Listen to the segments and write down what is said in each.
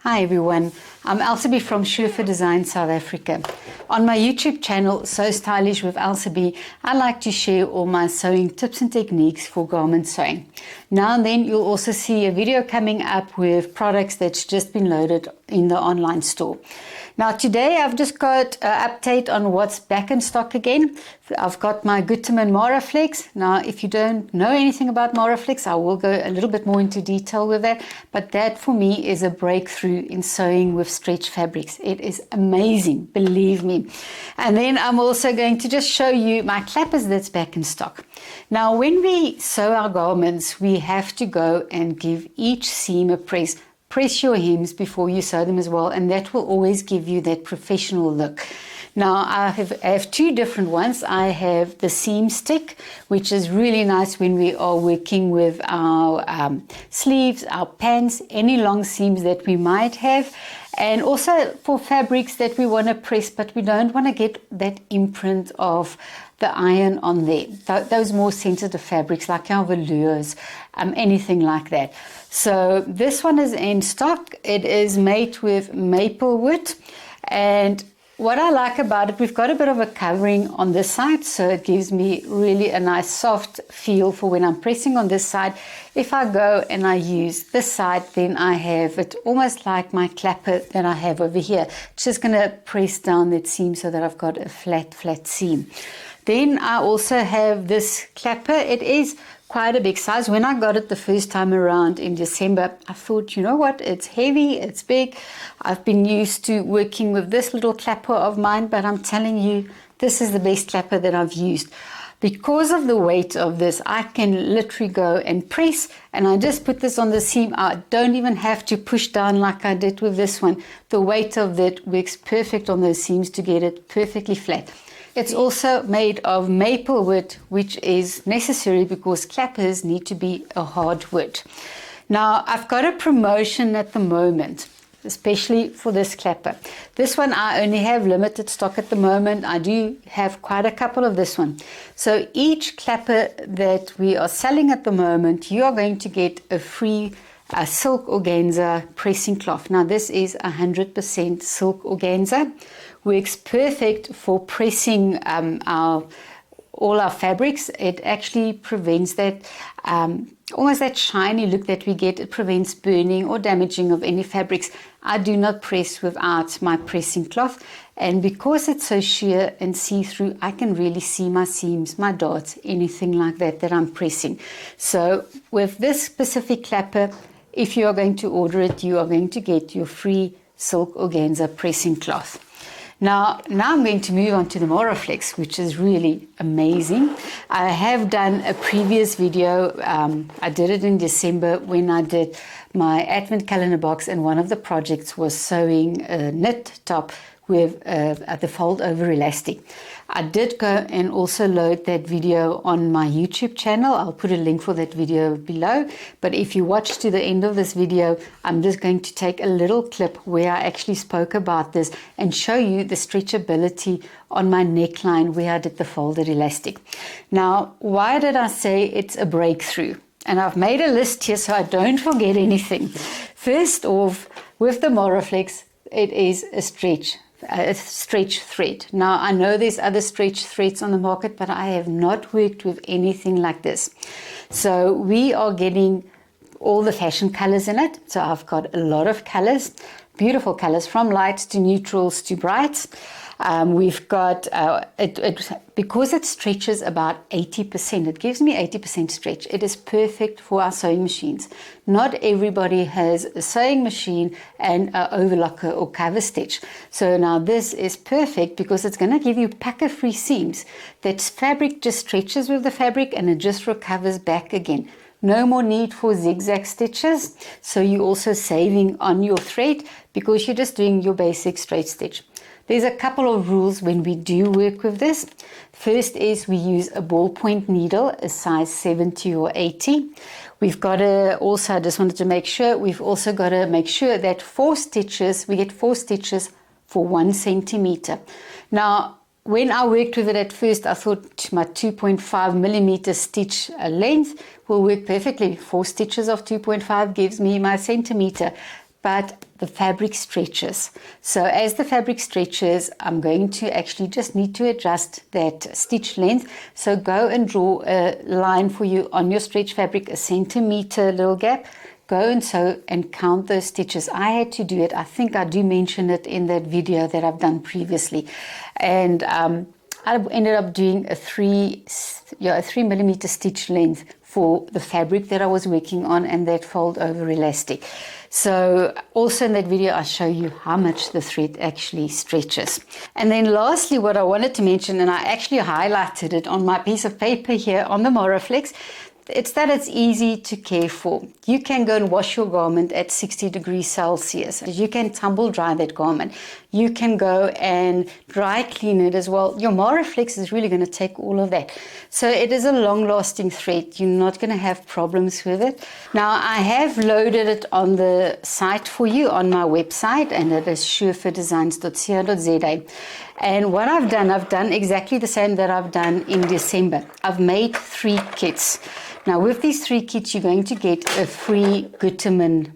Hi everyone, I'm Elsie from Schufer Design South Africa. On my YouTube channel, So Stylish with Elsie, I like to share all my sewing tips and techniques for garment sewing. Now and then you'll also see a video coming up with products that's just been loaded in the online store. Now today I've just got an update on what's back in stock again. I've got my Gutterman Marflex. Now if you don't know anything about Maraflex, I will go a little bit more into detail with that, but that for me is a breakthrough in sewing with stretch fabrics. It is amazing, believe me. And then I'm also going to just show you my clappers that's back in stock. Now when we sew our garments, we have to go and give each seam a press. Press your hems before you sew them as well, and that will always give you that professional look. Now I have two different ones. I have the Seamstick, which is really nice when we are working with our sleeves, our pants, any long seams that we might have, and also for fabrics that we want to press but we don't want to get that imprint of the iron on there. Those more sensitive fabrics like our velours, anything like that. So this one is in stock. It is made with maple wood, and what I like about it, we've got a bit of a covering on this side, so it gives me really a nice soft feel for when I'm pressing on this side. If I go and I use this side, then I have it almost like my clapper that I have over here. It's just going to press down that seam so that I've got a flat seam. Then I also have this clapper. It is quite a big size. When I got it the first time around in December, I thought, you know what, it's heavy, it's big. I've been used to working with this little clapper of mine, but I'm telling you, this is the best clapper that I've used. Because of the weight of this, I can literally go and press, and I just put this on the seam. I don't even have to push down like I did with this one. The weight of that works perfect on those seams to get it perfectly flat. It's also made of maple wood, which is necessary because clappers need to be a hard wood. Now, I've got a promotion at the moment, especially for this clapper. This one I only have limited stock at the moment. I do have quite a couple of this one. So each clapper that we are selling at the moment, you are going to get a free silk organza pressing cloth. Now this is 100% silk organza. Works perfect for pressing all our fabrics. It actually prevents that almost that shiny look that we get. It prevents burning or damaging of any fabrics. I do not press without my pressing cloth, and because it's so sheer and see-through, I can really see my seams, my darts, anything like that I'm pressing. So with this specific clapper, if you are going to order it, you are going to get your free silk organza pressing cloth. Now I'm going to move on to the Maraflex, which is really amazing. I have done a previous video. I did it in December when I did my Advent calendar box, and one of the projects was sewing a knit top with the fold over elastic. I did go and also load that video on my YouTube channel. I'll put a link for that video below. But if you watch to the end of this video, I'm just going to take a little clip where I actually spoke about this and show you the stretchability on my neckline where I did the folded elastic. Now, why did I say it's a breakthrough? And I've made a list here so I don't forget anything. First off, with the Maraflex, it is a stretch thread. Now I know there's other stretch threads on the market, but I have not worked with anything like this. So we are getting all the fashion colors in it. So I've got a lot of colors, beautiful colors, from lights to neutrals to brights. We've got, because it stretches about 80%, it gives me 80% stretch. It is perfect for our sewing machines. Not everybody has a sewing machine and an overlocker or cover stitch. So now this is perfect because it's going to give you pucker-free seams. That fabric just stretches with the fabric and it just recovers back again. No more need for zigzag stitches. So you're also saving on your thread because you're just doing your basic straight stitch. There's a couple of rules when we do work with this. First is we use a ballpoint needle, a size 70 or 80. We've got to also, I just wanted to make sure, we've also got to make sure that we get 4 stitches for 1 centimeter. Now, when I worked with it at first, I thought my 2.5 millimeter stitch length will work perfectly. 4 stitches of 2.5 gives me my centimeter. but the fabric stretches. So as the fabric stretches, I'm going to actually just need to adjust that stitch length. So go and draw a line for you on your stretch fabric, a centimeter little gap. Go and sew and count those stitches. I had to do it. I think I do mention it in that video that I've done previously. And I ended up doing a 3 millimeter stitch length for the fabric that I was working on and that fold over elastic. So also in that video, I show you how much the thread actually stretches. And then lastly, what I wanted to mention, and I actually highlighted it on my piece of paper here on the Maraflex, it's that it's easy to care for. You can go and wash your garment at 60 degrees Celsius. You can tumble dry that garment. You can go and dry clean it as well. Your Maraflex is really going to take all of that. So it is a long-lasting thread. You're not going to have problems with it. Now, I have loaded it on the site for you on my website, and it is surferdesigns.co.za. And what I've done exactly the same that I've done in December. I've made 3 kits. Now, with these 3 kits, you're going to get a free Gutterman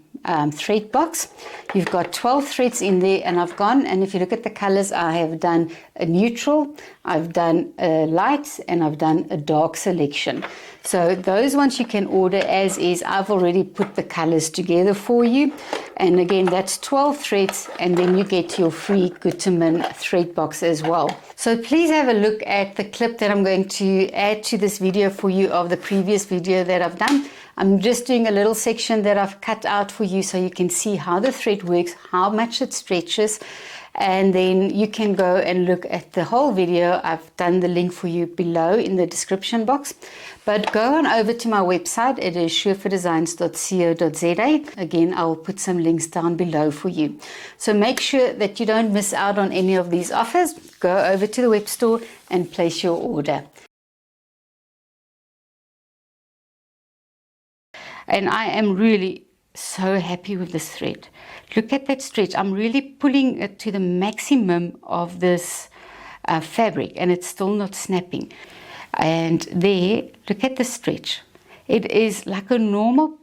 thread box. You've got 12 threads in there, and I've gone, and if you look at the colors, I have done a neutral, I've done a light, and I've done a dark selection. So those ones you can order as is. I've already put the colors together for you. And again, that's 12 threads, and then you get your free Gutterman thread box as well. So please have a look at the clip that I'm going to add to this video for you of the previous video that I've done. I'm just doing a little section that I've cut out for you so you can see how the thread works, how much it stretches, and then you can go and look at the whole video. I've done the link for you below in the description box. But go on over to my website. It is surferdesigns.co.za. Again, I will put some links down below for you. So make sure that you don't miss out on any of these offers. Go over to the web store and place your order. And I am really so happy with this thread. Look at that stretch. I'm really pulling it to the maximum of this fabric, and it's still not snapping. And there, look at the stretch. It is like a normal,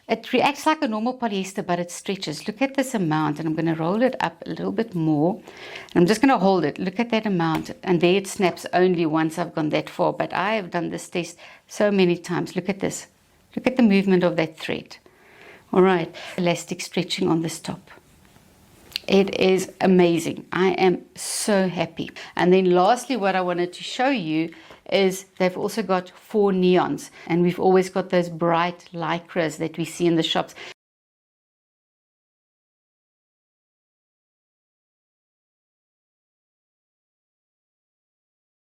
it reacts like a normal polyester, but it stretches. Look at this amount, and I'm going to roll it up a little bit more. And I'm just going to hold it. Look at that amount. And there it snaps only once I've gone that far. But I have done this test so many times. Look at this. Look at the movement of that thread. All right, elastic stretching on this top. It is amazing. I am so happy. And then lastly, what I wanted to show you is they've also got 4 neons. And we've always got those bright lycras that we see in the shops.